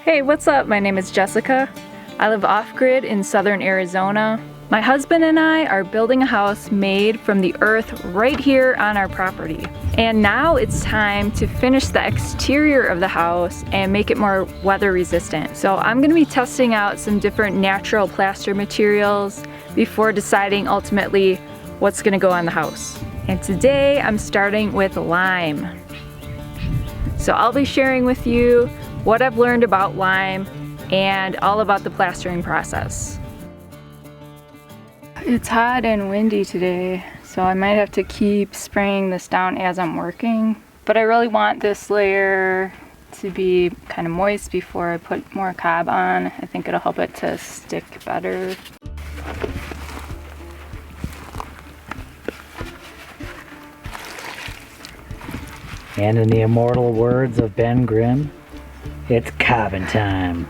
Hey, what's up? My name is Jessica. I live off-grid in southern Arizona. My husband and I are building a house made from the earth right here on our property. And now it's time to finish the exterior of the house and make it more weather resistant. So I'm going to be testing out some different natural plaster materials before deciding ultimately what's going to go on the house. And today I'm starting with lime. So I'll be sharing with you what I've learned about lime and all about the plastering process. It's hot and windy today, so I might have to keep spraying this down as I'm working. But I really want this layer to be kind of moist before I put more cob on. I think it'll help it to stick better. And in the immortal words of Ben Grimm, it's cobbing time.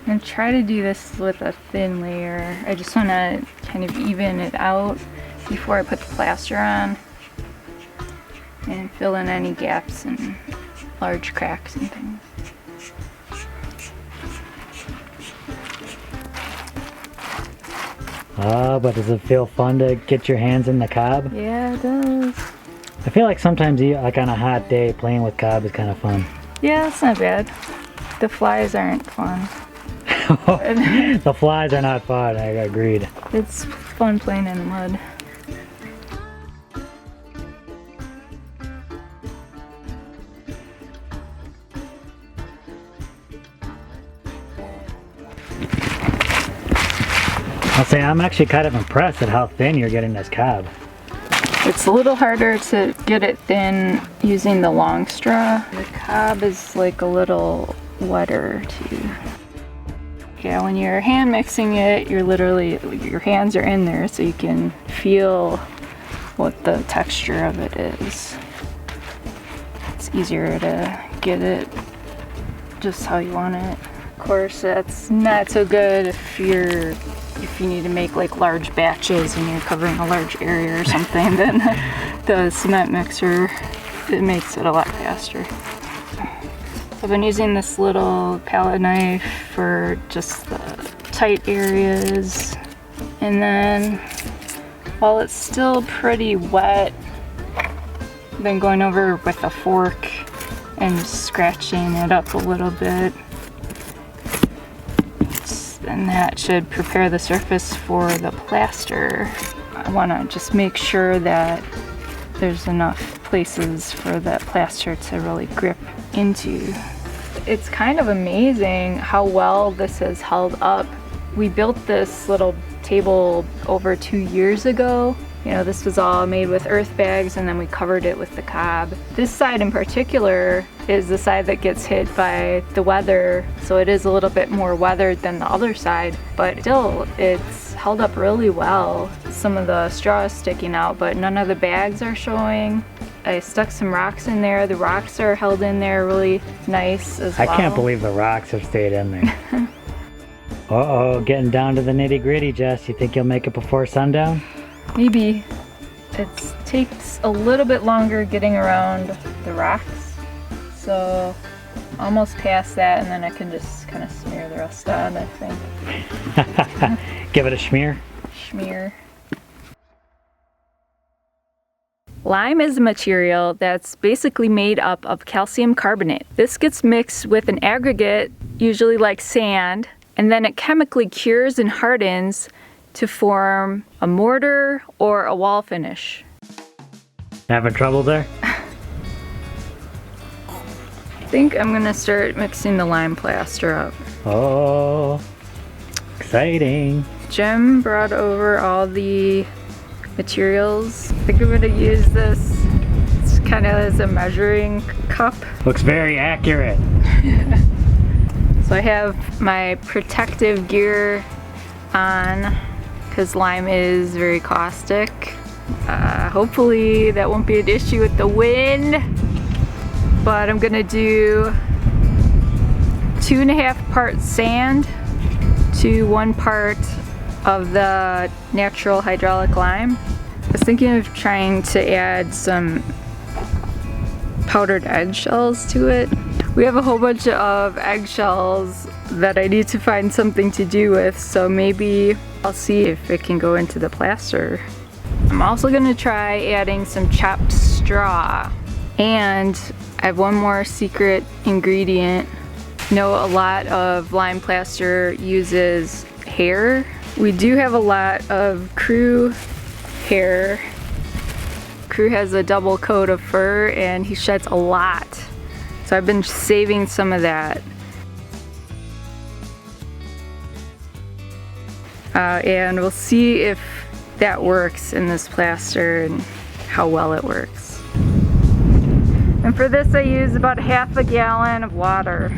And try to do this with a thin layer. I just want to kind of even it out before I put the plaster on and fill in any gaps and large cracks and things. But does it feel fun to get your hands in the cob? Yeah, it does. I feel like sometimes, like on a hot day, playing with cob is kind of fun. Yeah, it's not bad. The flies aren't fun. The flies are not fun, I agreed. It's fun playing in the mud. I'll say I'm actually kind of impressed at how thin you're getting this cob. It's a little harder to get it thin using the long straw. The cob is like a little wetter too. Yeah, when you're hand mixing it, you're literally, your hands are in there so you can feel what the texture of it is. It's easier to get it just how you want it. Of course, that's not so good if you need to make like large batches and you're covering a large area or something, then the cement mixer, it makes it a lot faster. I've been using this little palette knife for just the tight areas, and then while it's still pretty wet, I've been going over with a fork and scratching it up a little bit, and that should prepare the surface for the plaster. I want to just make sure that there's enough places for that plaster to really grip into. It's kind of amazing how well this has held up. We built this little table over 2 years ago. You know, this was all made with Earthbags and then we covered it with the cob. This side in particular is the side that gets hit by the weather, so it is a little bit more weathered than the other side, but still it's held up really well. Some of the straw is sticking out, but none of the bags are showing. I stuck some rocks in there. The rocks are held in there really nice as well. I can't believe the rocks have stayed in there. Uh-oh, getting down to the nitty-gritty, Jess. You think you'll make it before sundown? Maybe. It takes a little bit longer getting around the rocks, so almost past that, and then I can just kind of smear the rest on, I think. Give it a smear? Smear. Lime is a material that's basically made up of calcium carbonate. This gets mixed with an aggregate, usually like sand, and then it chemically cures and hardens to form a mortar or a wall finish. Having trouble there? I think I'm gonna start mixing the lime plaster up. Oh, exciting. Jem brought over all the materials. I think I'm gonna use this kind of as a measuring cup. Looks very accurate. So I have my protective gear on because lime is very caustic. Hopefully that won't be an issue with the wind, but I'm gonna do 2.5 parts sand to 1 part of the natural hydraulic lime. I was thinking of trying to add some powdered eggshells to it. We have a whole bunch of eggshells that I need to find something to do with, so maybe I'll see if it can go into the plaster. I'm also gonna try adding some chopped straw. And I have one more secret ingredient. You know, a lot of lime plaster uses hair. We do have a lot of crew hair. Crew has a double coat of fur and he sheds a lot. So I've been saving some of that. And we'll see if that works in this plaster and how well it works. And for this I use about half a gallon of water.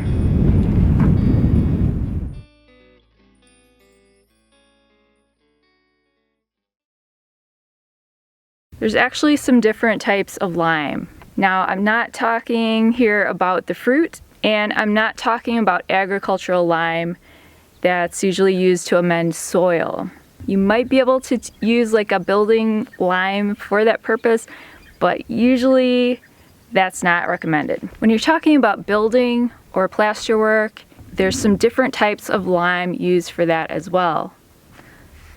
There's actually some different types of lime. Now, I'm not talking here about the fruit, and I'm not talking about agricultural lime that's usually used to amend soil. You might be able to use like a building lime for that purpose, but usually that's not recommended. When you're talking about building or plaster work, there's some different types of lime used for that as well.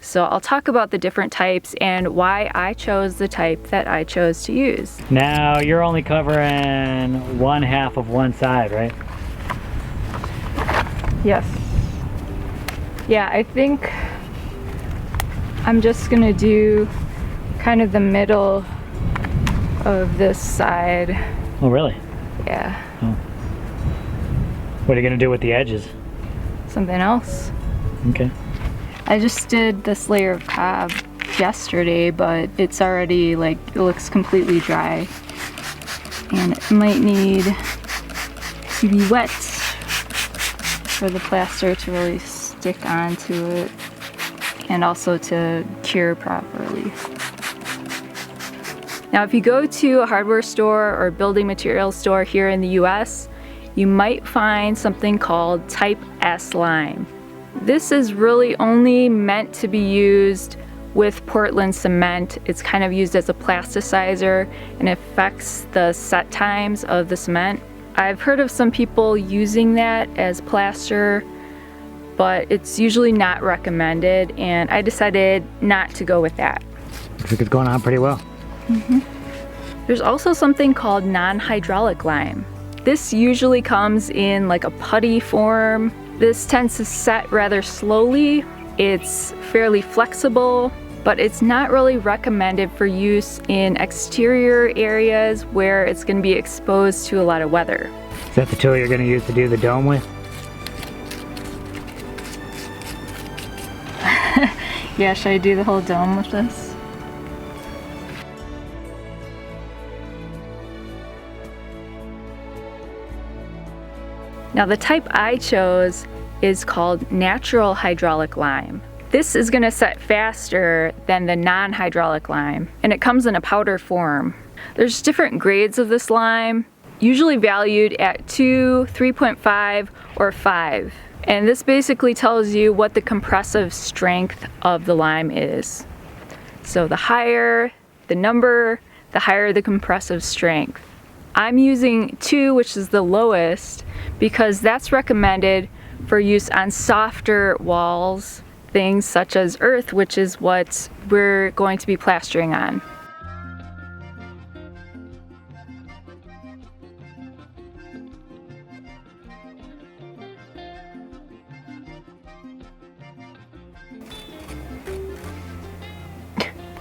So I'll talk about the different types and why I chose the type that I chose to use. Now you're only covering 1/2 of one side, right? Yes. Yeah, I think I'm just gonna do kind of the middle of this side. Oh, really? Yeah. Oh. What are you gonna do with the edges? Something else. Okay. I just did this layer of cob yesterday, but it's already like, it looks completely dry. And it might need to be wet for the plaster to really stick onto it and also to cure properly. Now, if you go to a hardware store or building materials store here in the US, you might find something called Type S lime. This is really only meant to be used with Portland cement. It's kind of used as a plasticizer and affects the set times of the cement. I've heard of some people using that as plaster, but it's usually not recommended, and I decided not to go with that. Looks like it's going on pretty well. Mm-hmm. There's also something called non-hydraulic lime. This usually comes in like a putty form. This tends to set rather slowly. It's fairly flexible, but it's not really recommended for use in exterior areas where it's going to be exposed to a lot of weather. Is that the tool you're going to use to do the dome with? Yeah, should I do the whole dome with this? Now, the type I chose is called natural hydraulic lime. This is going to set faster than the non-hydraulic lime, and it comes in a powder form. There's different grades of this lime, usually valued at 2, 3.5, or 5. And this basically tells you what the compressive strength of the lime is. So the higher the number, the higher the compressive strength. I'm using 2, which is the lowest, because that's recommended for use on softer walls, things such as earth, which is what we're going to be plastering on.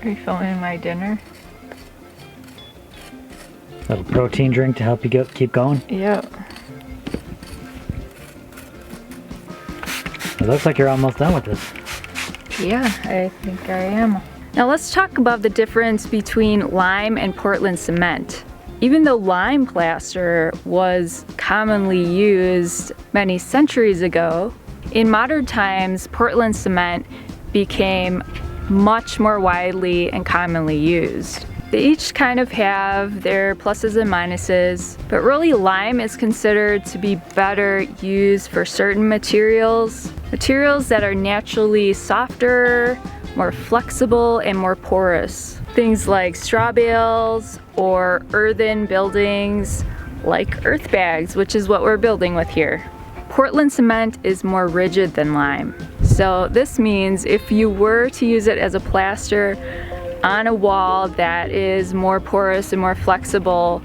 Are you filming my dinner? Little protein drink to help you keep going? Yep. It looks like you're almost done with this. Yeah, I think I am. Now let's talk about the difference between lime and Portland cement. Even though lime plaster was commonly used many centuries ago, in modern times, Portland cement became much more widely and commonly used. They each kind of have their pluses and minuses, but really lime is considered to be better used for certain materials that are naturally softer, more flexible, and more porous. Things like straw bales or earthen buildings like Earthbags, which is what we're building with here. Portland cement is more rigid than lime. So this means if you were to use it as a plaster on a wall that is more porous and more flexible,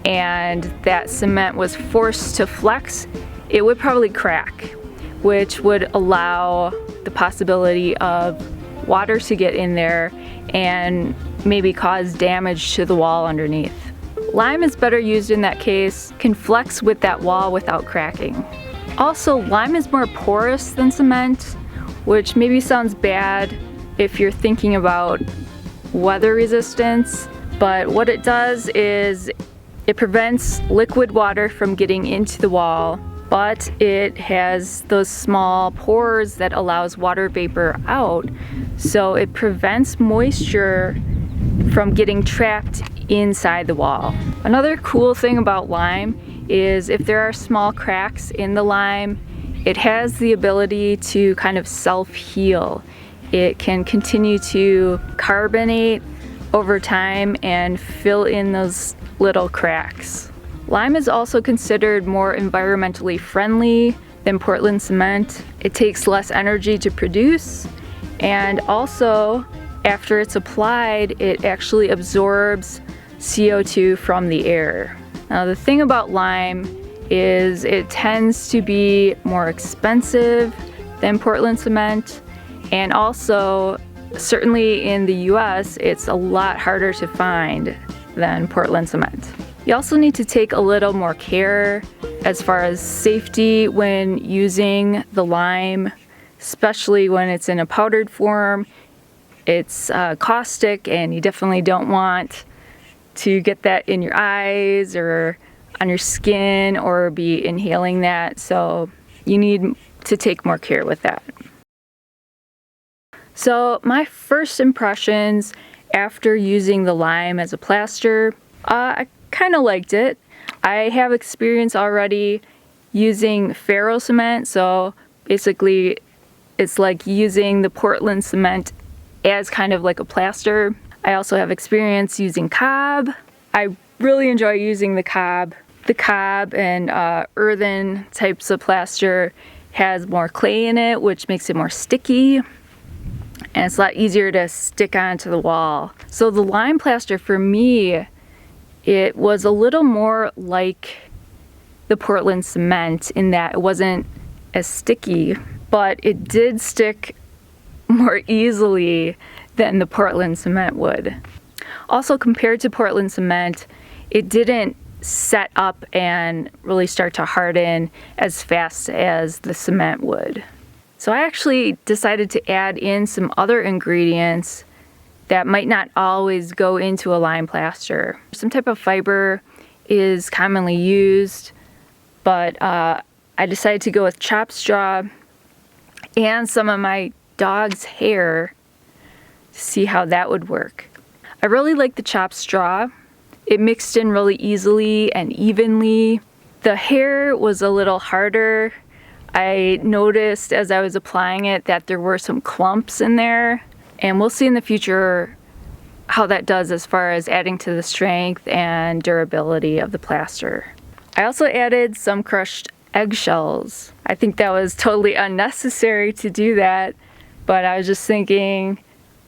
and that cement was forced to flex, it would probably crack, which would allow the possibility of water to get in there and maybe cause damage to the wall underneath. Lime is better used in that case, can flex with that wall without cracking. Also, lime is more porous than cement, which maybe sounds bad if you're thinking about weather resistance, but what it does is it prevents liquid water from getting into the wall, but it has those small pores that allows water vapor out, so it prevents moisture from getting trapped inside the wall. Another cool thing about lime is if there are small cracks in the lime, it has the ability to kind of self-heal. It can continue to carbonate over time and fill in those little cracks. Lime is also considered more environmentally friendly than Portland cement. It takes less energy to produce, and also after it's applied, it actually absorbs CO2 from the air. Now the thing about lime is it tends to be more expensive than Portland cement, and also certainly in the US it's a lot harder to find than Portland cement. You also need to take a little more care as far as safety when using the lime, especially when it's in a powdered form. It's caustic, and you definitely don't want to get that in your eyes or on your skin or be inhaling that, so you need to take more care with that. So my first impressions after using the lime as a plaster, I kind of liked it. I have experience already using ferro cement, so basically it's like using the Portland cement as kind of like a plaster. I also have experience using cob. I really enjoy using the cob. The cob and earthen types of plaster has more clay in it, which makes it more sticky, and it's a lot easier to stick onto the wall. So the lime plaster for me, it was a little more like the Portland cement in that it wasn't as sticky, but it did stick more easily than the Portland cement would. Also, compared to Portland cement, it didn't set up and really start to harden as fast as the cement would. So I actually decided to add in some other ingredients that might not always go into a lime plaster. Some type of fiber is commonly used, but I decided to go with chopped straw and some of my dog's hair to see how that would work. I really like the chopped straw. It mixed in really easily and evenly. The hair was a little harder. I noticed as I was applying it that there were some clumps in there, and we'll see in the future how that does as far as adding to the strength and durability of the plaster. I also added some crushed eggshells. I think that was totally unnecessary to do that, but I was just thinking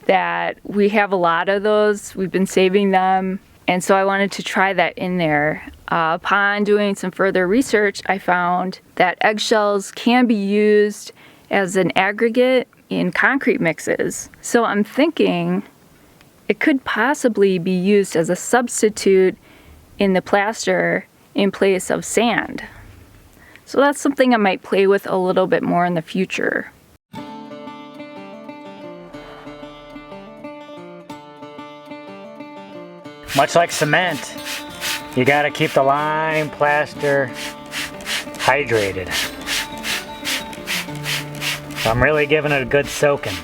that we have a lot of those. We've been saving them, and so I wanted to try that in there. Upon doing some further research, I found that eggshells can be used as an aggregate in concrete mixes. So I'm thinking it could possibly be used as a substitute in the plaster in place of sand. So that's something I might play with a little bit more in the future. Much like cement, you gotta keep the lime plaster hydrated. So I'm really giving it a good soaking.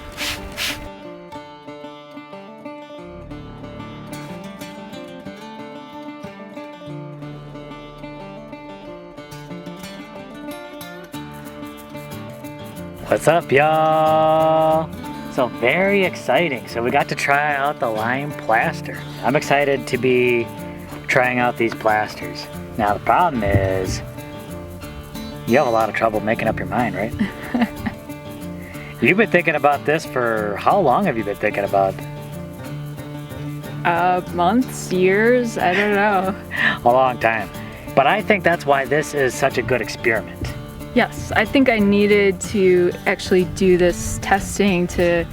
What's up, y'all? So very exciting. So we got to try out the lime plaster. I'm excited to be trying out these plasters. Now the problem is, you have a lot of trouble making up your mind, right? You've been thinking about this for, how long have you been thinking about? Months, years, I don't know. A long time. But I think that's why this is such a good experiment. Yes, I think I needed to actually do this testing to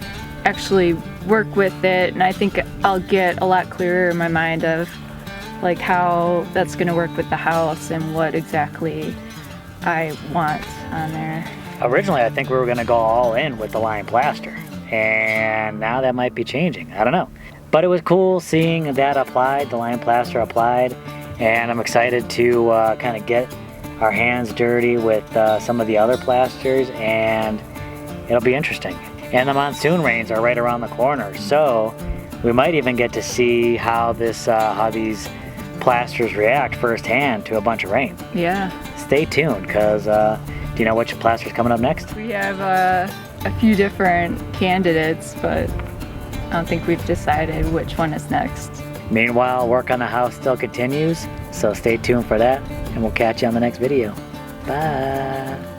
actually work with it, and I think I'll get a lot clearer in my mind of like how that's going to work with the house and what exactly I want on there. Originally, I think we were going to go all in with the lime plaster, and now that might be changing. I don't know. But it was cool seeing that applied, the lime plaster applied, and I'm excited to kind of get our hands dirty with some of the other plasters, and it'll be interesting. And the monsoon rains are right around the corner, so we might even get to see how these plasters react firsthand to a bunch of rain. Yeah. Stay tuned, because do you know which plaster's coming up next? We have a few different candidates, but I don't think we've decided which one is next. Meanwhile, work on the house still continues, so stay tuned for that, and we'll catch you on the next video. Bye!